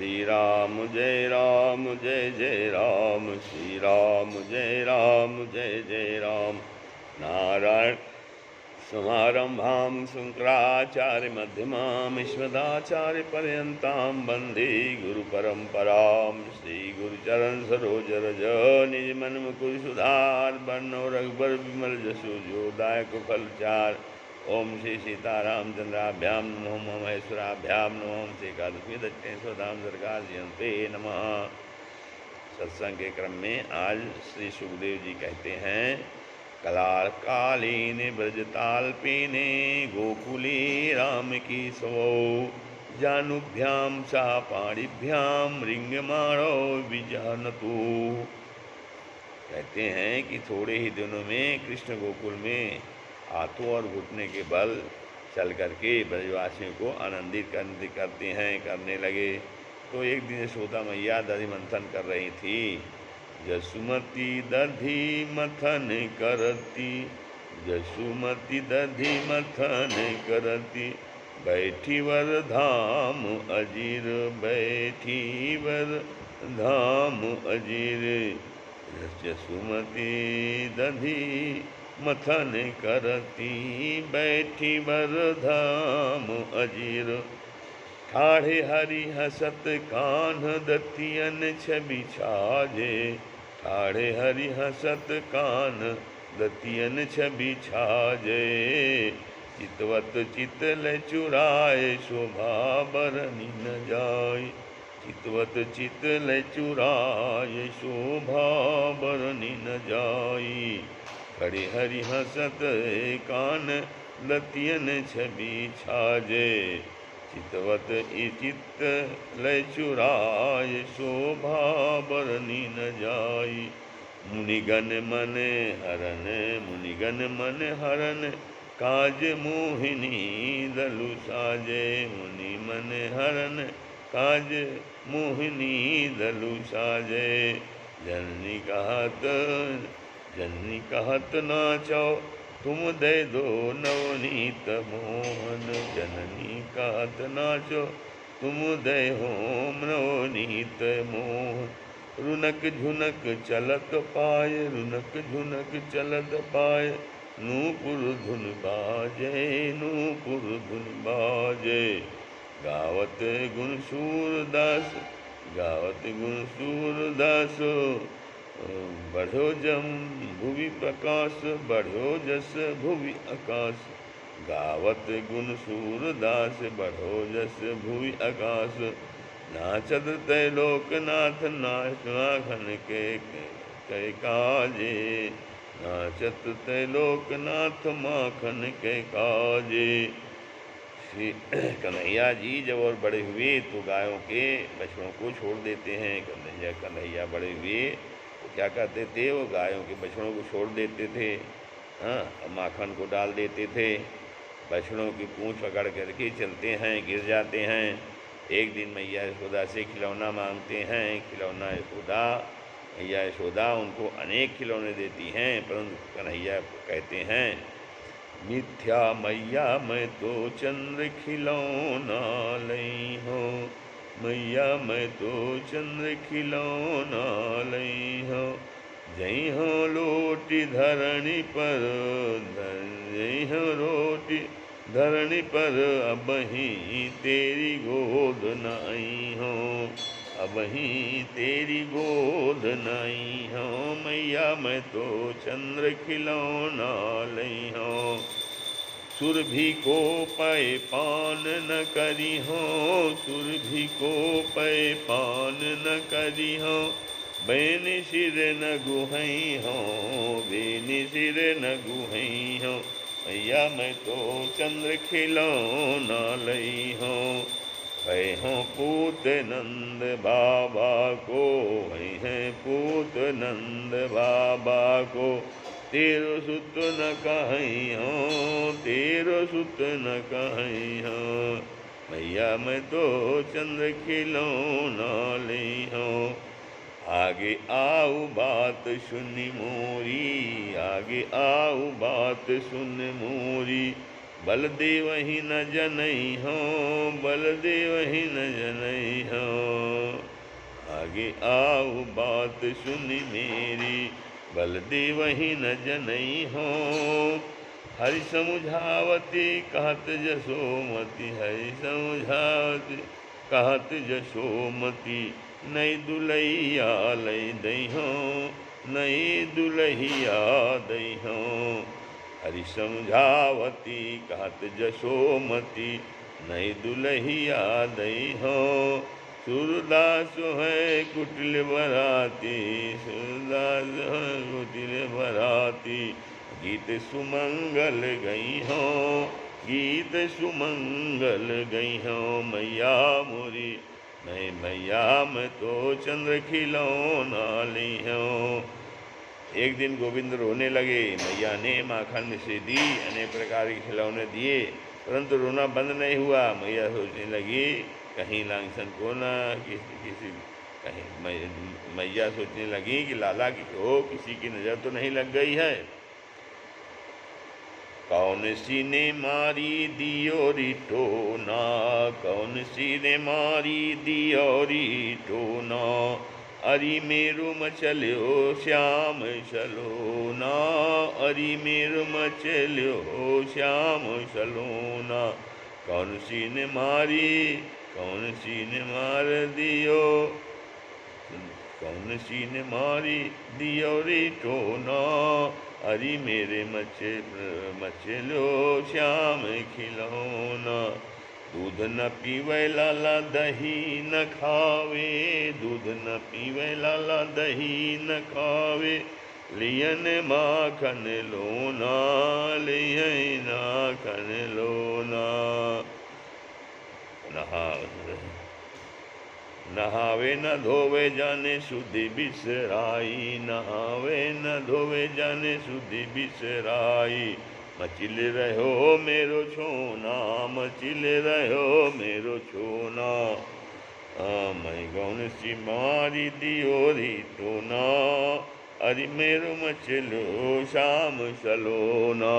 राम जय जय राम, श्री राम जय जय राम। नारायण समारंभां शंकराचार्य मध्यमाम् अस्मदाचार्यपर्यन्तां वन्दे गुरुपरम्परां। श्रीगुरुचरण सरोज रज निज मन मुकुर सुधार, बरनौ रघुबर विमल जसु जो दायक फलचार। ओम श्री सीतारामचंद्राभ्याम नमो महेश्वराभ्याम नमो श्री कादस्मी दक्षिण स्वधाम सर्गाजयंते नमः। सत्संग के क्रम में आज श्री सुखदेव जी कहते हैं, कलार कालीन ब्रजताल्पिने गोकुले राम की सवो, जानुभ्याम सा पाणिभ्याम रिंगमाणो विजानतु। कहते हैं कि थोड़े ही दिनों में कृष्ण गोकुल में हाथों और घुटने के बल चल करके ब्रजवासियों को आनंदित करने लगे। तो एक दिन यशोदा मैया दधि मंथन कर रही थी। जसुमती दधि मथन करती, जसुमती दधि मथन करती, बैठी वर धाम अजीर, बैठी वर धाम अजीर। जसुमती दधि मथन करती, बैठी वर धाम अजीर। ठाढ़े हरि हसत कान्ह दतियन छवि छाजे, ठाढ़े हरि हसत कान्ह दतियन छवि छाजे। चितवत चितल चुराए शोभा बरनी न जाय, चितवत चितल चुराए शोभा बरनी न जाई। खड़े हरि हसत कान लतियन छवि छाजे, चितवत चित्त लय चुराय शोभा बरनी न जाई। मुनिगण मन हरन, मुनिगण मन हरन, काज मोहिनी दलु साजे। मुनि मन हरन काज मोहिनी दलु साजे। जननी कहत नाचो, तुम दे दो नवनीत मोहन। जननी कहत नाचो, तुम दे हो नवनीत मोहन। रुनक झुनक चलत पाय, रुनक झुनक चलत पाय, नूपुर धुन बाजे, नूपुर धुन बाजे। गावत गुण सूरदास, गावत गुण सूरदास, बढ़ो जम भुवि प्रकाश, बढ़ो जस भुवि आकाश। गावत गुण सूरदास, बढ़ो जस भुवि आकाश। नाचत त्रैलोकनाथ, नाखन के काजे, नाचत त्रैलोकनाथ माखन के काजे। श्री कन्हैया जी जब और बड़े हुए तो गायों के बछड़ों को छोड़ देते हैं। कन्हैया बड़े हुए तो क्या करते थे, वो गायों के बछड़ों को छोड़ देते थे, हाँ, माखन को डाल देते थे। बछड़ों की पूँछ पकड़ करके चलते हैं, गिर जाते हैं। एक दिन मैया यशोदा से खिलौना मांगते हैं। खिलौना यशोदा, मैया यशोदा उनको अनेक खिलौने देती हैं, परंतु कन्हैया कहते हैं, मिथ्या मैया मैं तो चंद्र खिलौना लई हो, मैया मैं तो चंद्र खिलौना लई हो। जई हो लोटी धरणी पर, जई हो रोटी धरणी पर, अब ही तेरी गोद नाई हो, अब ही तेरी गोद नाई हो। मैया मैं तो चंद्र खिलौना लई हो। सुरभि को पय पान न करी हो, सुरभि को पय पान न करी हो। बैन सिर न गुहई हो, बैन सिर न गुहई हो। मैया मैं तो चंद्र खिलौना लई हो। भय हो पूत नंद बाबा को, भय है पूत नंद बाबा को। तेरो सुत न कहीं हो, तेरो सुत न कहीं हो। मैया मैं तो चंद्र खिलौना लई हो। आगे आओ बात सुनी मोरी, आगे आओ बात सुन मोरी। बलदेव ही न जनई हो, बलदेव ही न जनई हो। आगे आओ बात सुनी मेरी, बलदेव ही न जनई हो। हरि समुझावती कहत जसोमती, हरि समुझावती कहत जसोमती, नई दुलैया लई दई हो, नई दुलहिया दई हो। हरि समझावती कहत जसोमती, नई दुलहिया दई हो। सूरदास है कुटिल बराती, सूरदास है कुटिल बराती, गीत सुमंगल गई हो, गीत सुमंगल गई हो। मैया मोरी मैं मैया मैं तो चंद्र खिलौना ली हूँ। एक दिन गोविंद रोने लगे। मैया ने माखन से दी, अनेक प्रकार के खिलौने दिए, परंतु रोना बंद नहीं हुआ। मैया सोचने लगी कहीं लांछन को ना किसी कहीं मैया सोचने लगी कि लाला की हो किसी की नज़र तो नहीं लग गई है। कौन सी ने मारी दियोरी टोना, कौन सी ने मारी दियोरी टोना, अरि मेरु मचल्यो श्याम सलोना, अरि मेरु मचल्यो श्याम सलोना। कौन सी ने मारी, कौन सी ने मार दियो, कौन सी ने मारी दियोरी टोना, अरि मेरे मचलो श्याम खिलौना। दूध न पीवे लाला दही न खावे, दूध न पीवे लाला दही न खावे, लियन माखन लोना, लियन माखन लोना। नहावे न धोवे जाने सुधि बिसराई, नहावे न धोवे जाने सुधि बिसराई। मचिल रहो मेरो छोना, मचिल रहो मेरो छोना, मैं गौन सी मारी दियोरी टोना, अरि मेरो मचलो श्याम सलोना।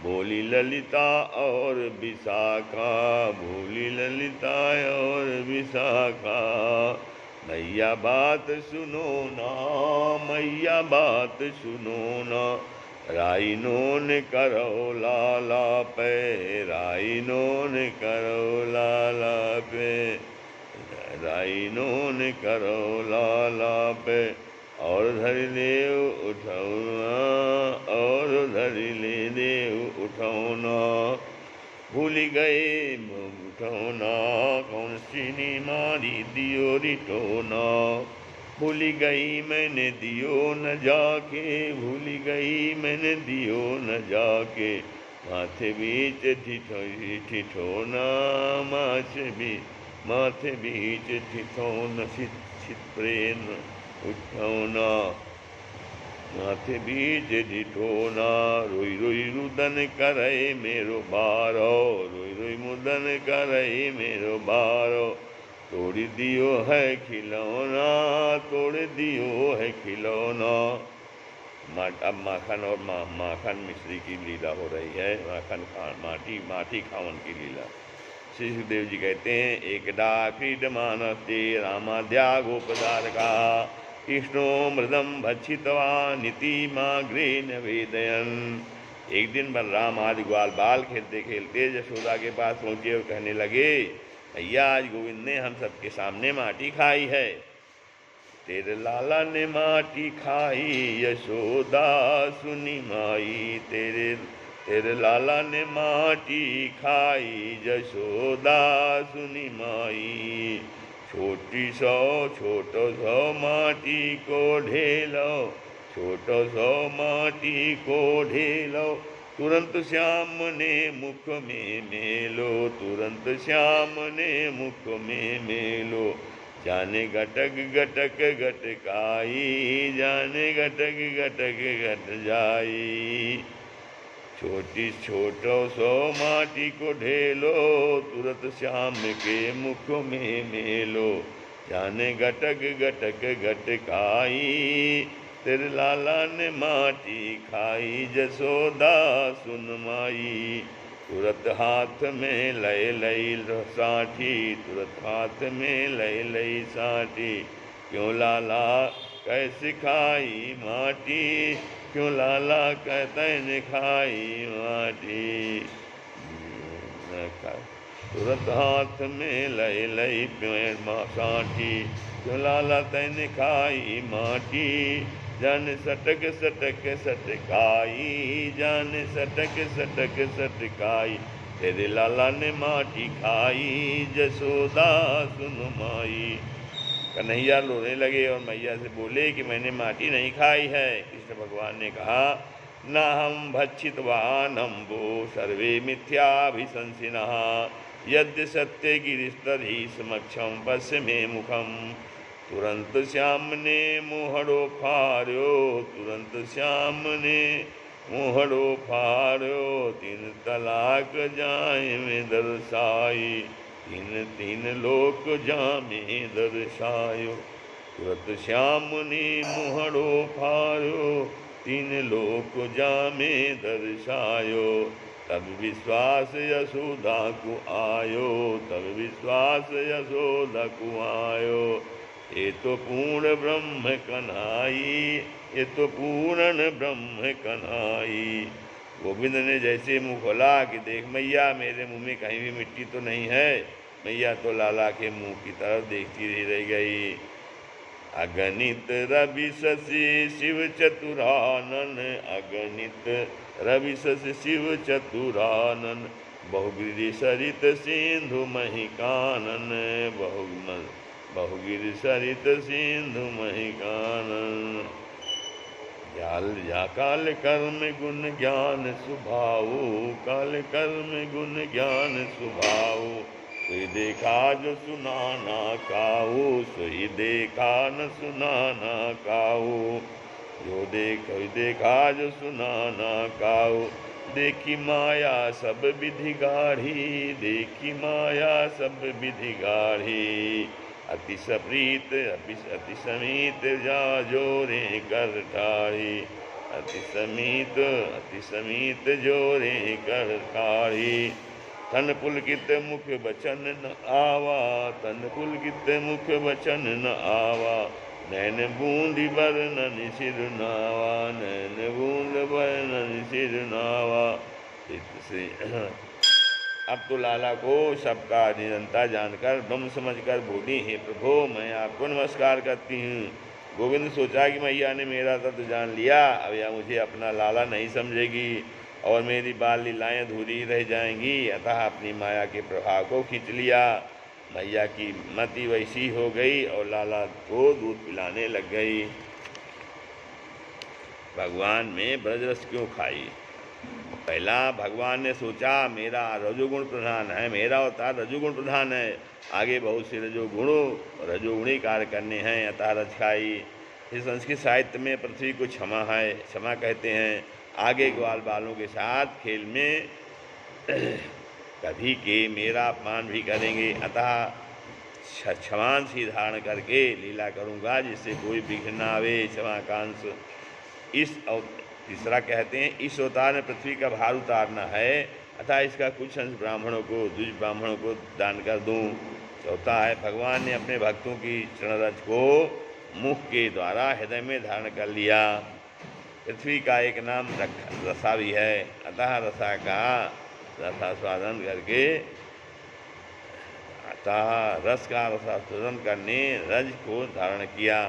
बोली ललिता और विशाखा, बोली ललिता और विशाखा, मैया बात सुनो ना, मैया बात सुनो ना। राई नोन करो लाला पे, राई नोन करो लाला पे, राई नोन करो लाला पे, और धरि ले उठौना, और धरि ले देव उठौना। भूल गए उठौना, कौन सी ने मारी दियोरी टोना, भूल गई मैंने दियो न जाके, भूल गई मैंने दियो न जाके। माथे बीच ठिठोना, माथे बीच ठिठोना, छित उठौना, माथे बीच ठिठोना। रोई रोई रुदन करे मेरो बारो, रोई रोई मुदन करे मेरो बारो, तोड़ दियो है खिलौना, तोड़ दियो है खिलौना। अब माखन और माखन मिश्री की लीला हो रही है। माखन माटी खावन की लीला। श्री सुखदेव जी कहते हैं, एकदा क्रीडमानस्ते रामाद्या गोपदारका, कृष्णो मृदम भक्षितवा नीतिमाग्रे निवेदयन्। एक दिन बलराम आदि ग्वाल बाल खेलते खेलते यशोदा के पास पहुँचे और कहने लगे, भैया आज गोविंद ने हम सबके सामने माटी खाई है। तेरे लाला ने माटी खाई यशोदा सुनी माई, तेरे लाला ने माटी खाई यशोदा सुनी माई। छोटो सो माटी को ढेलो, छोटो सो माटी को ढेलो, तुरंत श्याम ने मुख में मेलो, तुरंत श्याम ने मुख में मेलो। जाने घटक घटक घटकाई, जाने घटक घटक घट जाई। छोटो सो माटी को ढेलो, तुरंत श्याम के मुख में मेलो। जाने घटक घटक घटकाई, तेरे लाला ने माटी खाई यशोदा सुन माई। तुरंत हाथ में लय लई साठी, तुरंत हाथ में लय लई साठी, क्यों लाला कैसे खाई माटी, क्यों लाला कहते न खाई माटी। तुरंत हाथ में लय लय पेड़ साठी, क्यों लाला तैन खाई माटी। जन सटक सटक सटकाई, जन सटक सटक सटकाई, तेरे लाला ने माटी खाई, जसोदा सुन माई। कन्हैया रोने लगे और मैया से बोले कि मैंने माटी नहीं खाई है। कृष्ण भगवान ने कहा, न हम भक्षितवान अम्बो सर्वे मिथ्याभिशंसिनः, यद्य सत्य गिरिस्तरी समक्षम पश्य मे मुखम। तुरंत श्याम ने मोहड़ो फार्यो, तुरंत श्याम ने मोहड़ो फार्यो, तीन तलाक जाए में दर्शाई, तीन तीन लोक जामे दर्शायो। तुरंत श्याम ने मोहड़ो फार्यो, तीन लोक जामे दर्शायो। तब विश्वास यशोदा को आयो, तब विश्वास यशोदा को आयो। ये तो पूर्ण ब्रह्म कन्हाई, ये तो पूर्ण ब्रह्म कन्हाई। गोविंद ने जैसे मुँह खोला कि देख मैया, मेरे मुंह में कहीं भी मिट्टी तो नहीं है। मैया तो लाला के मुंह की तरफ देखती रह गई। अगणित रवि शशि शिव चतुरानन, अगणित रवि शशि शिव चतुरानन, बहुगिरि सरित सिंधु महिकानन, बहुगिरि सरित सिंधु महिकानन। या काल कर्म गुण ज्ञान सुभाऊ, काल कर्म गुण ज्ञान सुभाऊ, सोई देखा जो सुना ना काऊ, सोई देखा न सुना ना काऊ। जो देखा जो सुना ना काऊ, देखी माया सब विधि गाढ़ी, देखी माया सब विधि गाढ़ी। अति सप्रीत अति समीत जा जोरे कर ठाढ़ी, अति समीत जोरे कर ठाढ़ी। तन पुलकित मुख बचन न आवा, तन पुलकित मुख बचन न आवा, नैन बूंद बरनन सिर नावा, नैन बूंद बरनन सिर नावा। अब तो लाला को सबका निरंता जानकर ब्रह्म समझकर बोली, हे प्रभु मैं आपको नमस्कार करती हूँ। गोविंद सोचा कि मैया ने मेरा तत्व जान लिया, अब यह मुझे अपना लाला नहीं समझेगी और मेरी बाल लीलाएँ अधूरी रह जाएंगी। अतः अपनी माया के प्रभाव को खींच लिया। मैया की मति वैसी हो गई और लाला को दूध पिलाने लग गई। भगवान में ब्रजरस क्यों खाई? पहला भगवान ने सोचा मेरा रजोगुण प्रधान है, मेरा अवतार रजोगुण प्रधान है, आगे बहुत से रजोगुणी कार्य करने हैं, अतः रज खाई। इस संस्कृत साहित्य में पृथ्वी को क्षमा है, क्षमा कहते हैं। आगे ग्वाल बालों के साथ खेल में कभी के मेरा अपमान भी करेंगे, अतः क्षमान सी धारण करके लीला करूँगा जिससे कोई विघ्न न आवे। क्षमा कांश। तीसरा कहते हैं इस अवतार में पृथ्वी का भार उतारना है, अतः इसका कुछ अंश ब्राह्मणों को, द्विज ब्राह्मणों को दान कर दूं। चौथा है भगवान ने अपने भक्तों की चरणरज को मुख के द्वारा हृदय में धारण कर लिया। पृथ्वी का एक नाम रसा भी है, अतः रसा का रसास्वादन करके, अतः रस का रसास्वादन करने रज को धारण किया।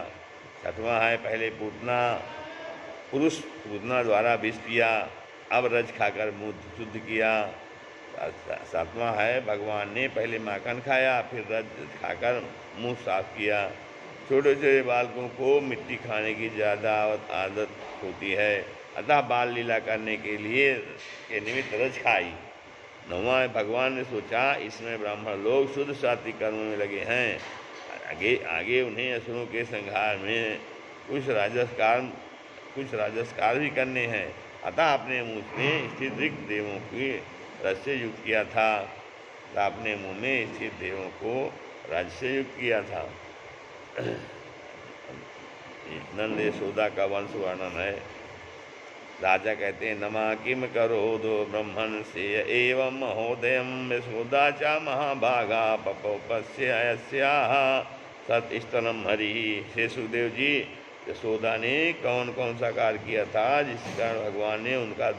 छठवां है पहले पुरुष पूतना द्वारा विष पिया, अब रज खाकर मुँह शुद्ध किया। सातवां है भगवान ने पहले माखन खाया फिर रज खाकर मुँह साफ किया। छोटे छोटे बालकों को मिट्टी खाने की ज़्यादा आदत होती है, अतः बाल लीला करने के निमित्त रज खाई। नौवां है भगवान ने सोचा इसमें ब्राह्मण लोग शुद्ध सात्विक कर्म में लगे हैं, आगे उन्हें असुरों के संहार में कुछ राजस कार्य भी करने हैं, अतः अपने मुँह में स्थित ऋग देवों की रज से युक्त किया था, अपने मुँह में स्थित देवों को रज से युक्त किया था। नंद यशोदा का वंश वर्णन है। राजा कहते हैं नमा किम करो दो ब्रह्मण से एवं महोदयम यशोदा चा महाभागा पपोपस्य सत स्तनम हरि। हे सुखदेव जी, यशोदा ने कौन कौन सा कार्य किया था जिस कारण भगवान ने उनका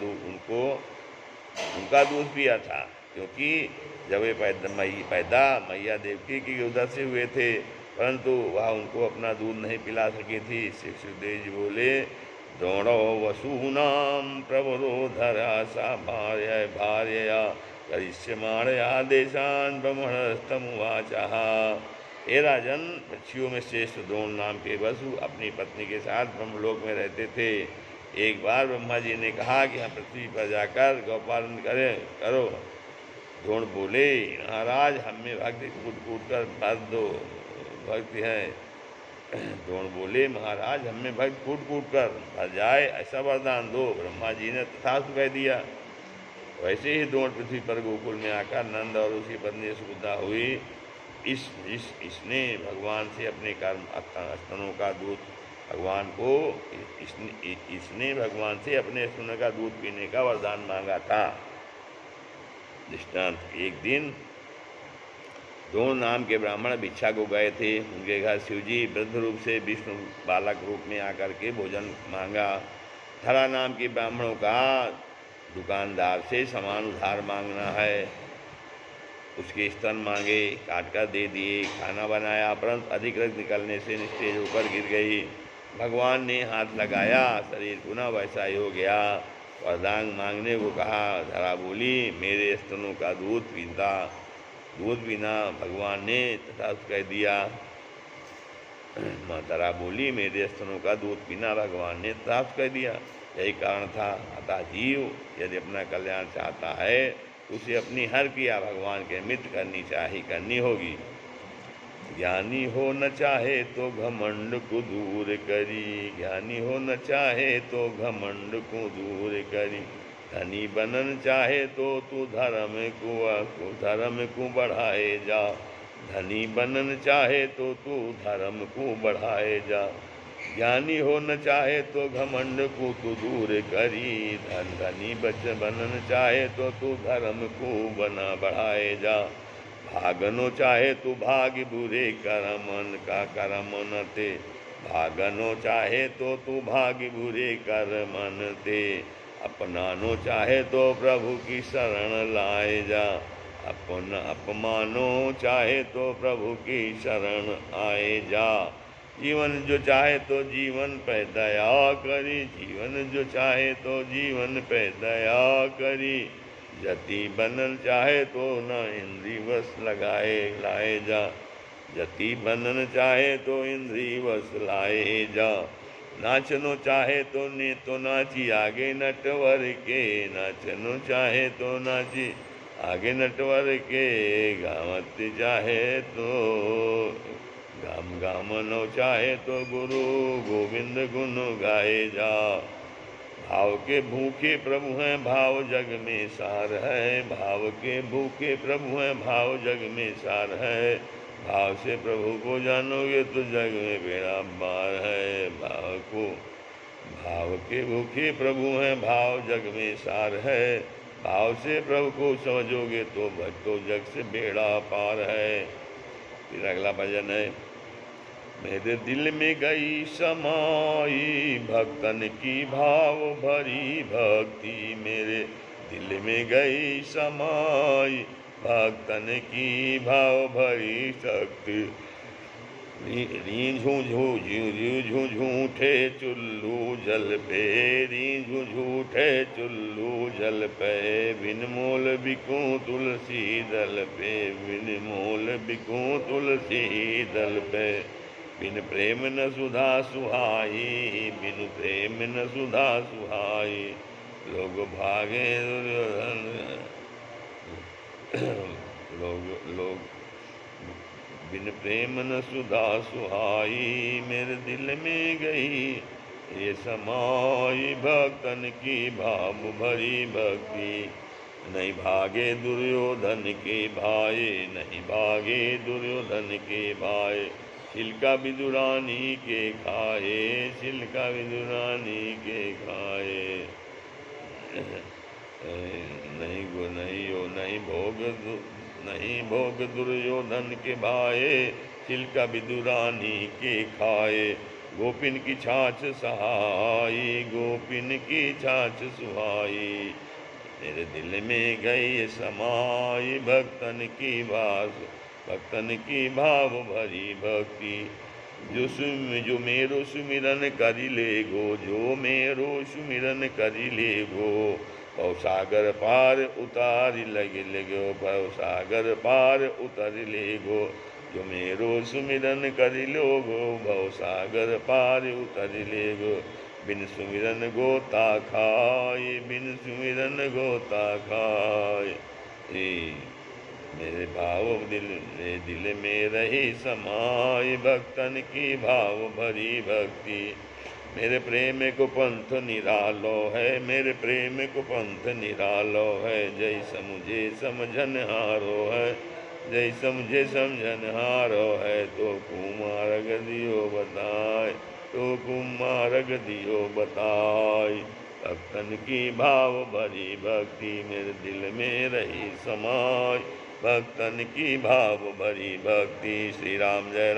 दूध पिया था? क्योंकि जब वे पैदा मैया देवकी की उदर से हुए थे, परंतु वह उनको अपना दूध नहीं पिला सकी थी। सुखदेव जी बोले, द्रोणो वसूनाम प्रवरो धरा सा भार्यया करिष्यमाणया देशान ब्रह्मणस्तमुवाचः। हे राजन, पक्षियों में श्रेष्ठ द्रोण नाम के वसु अपनी पत्नी के साथ ब्रह्मलोक में रहते थे। एक बार ब्रह्मा जी ने कहा कि हम पृथ्वी पर जाकर गौपालन करो। द्रोण बोले, महाराज हम में भक्ति कूट कूट कर भर दो, भक्ति है। द्रोण बोले, महाराज हम में भक्त कूट कूट कर भर जाए ऐसा वरदान दो। ब्रह्मा जी ने तथास्तु कह दिया। वैसे ही द्रोण पृथ्वी पर गोकुल में आकर नंद और उसकी पत्नी सुभद्रा हुई। इसने भगवान से अपने कर्म स्तनों का दूध भगवान को इसने भगवान से अपने स्तनों का दूध पीने का वरदान मांगा था। दृष्टांत, एक दिन द्रोण नाम के ब्राह्मण भिक्षा को गए थे। उनके घर शिवजी वृद्ध रूप से विष्णु बालक रूप में आकर के भोजन मांगा। धरा नाम के ब्राह्मणों का दुकानदार से सामान उधार मांगना है। उसके स्तन मांगे, काट कर दे दिए। खाना बनाया, परंतु अधिक रक्त निकलने से निस्तेज होकर गिर गई। भगवान ने हाथ लगाया, शरीर पुनः वैसा ही हो गया। वरदान मांगने को कहा। धरा बोली, मेरे स्तनों का दूध पीना। भगवान ने तथास्तु कह दिया। धरा बोली, मेरे स्तनों का दूध पीना। भगवान ने तथास्तु कह दिया। यही कारण था। अतः जीव यदि अपना कल्याण चाहता है तो उसे अपनी हर क्रिया भगवान के मित्र करनी होगी। ज्ञानी हो न चाहे तो घमंड को दूर करी, ज्ञानी हो न चाहे तो घमंड को दूर करी। धनी बनन चाहे तो तू धर्म को बढ़ाए जा, धनी बनन चाहे तो तू धर्म को बढ़ाए जा। ज्ञानी हो न चाहे तो घमंड को तू दूर करी, धनी बनन चाहे तो तू धर्म को बढ़ाए जा। भागनो चाहे तो भाग बुरे करमन का करमन ते, भागनो चाहे तो तू भाग बुरे करमन ते। अपनानो चाहे तो प्रभु की शरण लाए जा, अपमानो चाहे तो प्रभु की शरण आए जा। जीवन जो चाहे तो जीवन पे दया करी, जीवन जो चाहे तो जीवन पे दया करी। जति बनन चाहे तो न इंद्री वश लाए जा, जति बनन चाहे तो इंद्री वश लाए जा। नाचनो चाहे तो ने तो नाची आगे नटवर के, नाचनो चाहे तो नाची आगे नटवर के। गावत चाहे तो गामनो चाहे तो गुरु गोविंद गुण गाए जा। भाव के भूखे प्रभु हैं भाव जग में सार है, भाव के भूखे प्रभु हैं भाव जग में सार है। भाव से प्रभु को जानोगे तो जग में बेड़ा पार है। भाव के भूखे प्रभु हैं भाव जग में सार है। भाव से प्रभु को समझोगे तो भक्तों जग से बेड़ा पार है। फिर अगला भजन है। मेरे दिल में गई समाई भक्तन की भाव भरी भक्ति, मेरे दिल में गई समाई भक्तन की भाव भरी शक्ति। रीझू झूठे चुल्लू जल पे, रीझू झूठे चुल्लू जल पे। बिन मोल बिकूं तुलसी दल पे, बिन मोल बिकूं तुलसी दल पे। बिन प्रेम न सुधा सुहाई, बिन प्रेम न सुधा सुहाई। लोग भागे लोग बिन प्रेम न सुधा सुहाई। मेरे दिल में गई ये समाई भक्तन की भाव भरी भक्ति। नहीं भागे दुर्योधन के भाई, नहीं भागे दुर्योधन के भाई। छिलका विदुरानी के खाए, छिलका विदुरानी के खाए। नहीं भोग दुर्योधन के भाए। छिलका विदुरानी के खाए। गोपिन की छाछ सहाई, गोपिन की छाछ सुहाई। मेरे दिल में गई समाई, भक्तन की बात, भक्तन की भाव भरी भक्ति। जो मेरो सुमिरन करि लेगो, जो मेरो सुमिरन करि लेगो। भव सागर पार उतारि लगो, भव सागर पार उतर लेगो। जो मेरो सुमिरन करि लोगो, भव सागर पार उतर लेगो। बिन सुमिरन गोता खाए, बिन सुमिरन गोता खाए। मेरे भाव दिल में रही समाई, भक्तन की भाव भरी भक्ति। मेरे प्रेम को पंथ निरालो है, मेरे प्रेम को पंथ निरालो है। जैसा मुझे समझन हारो है, जैसा मुझे समझन हारो है। तो कुमारग दियो बताए, तो कुमारग दियो बताए। भक्तन की भाव भरी भक्ति, मेरे दिल में रही समाई। भक्तन की भाव भरी भक्ति। श्री राम जय।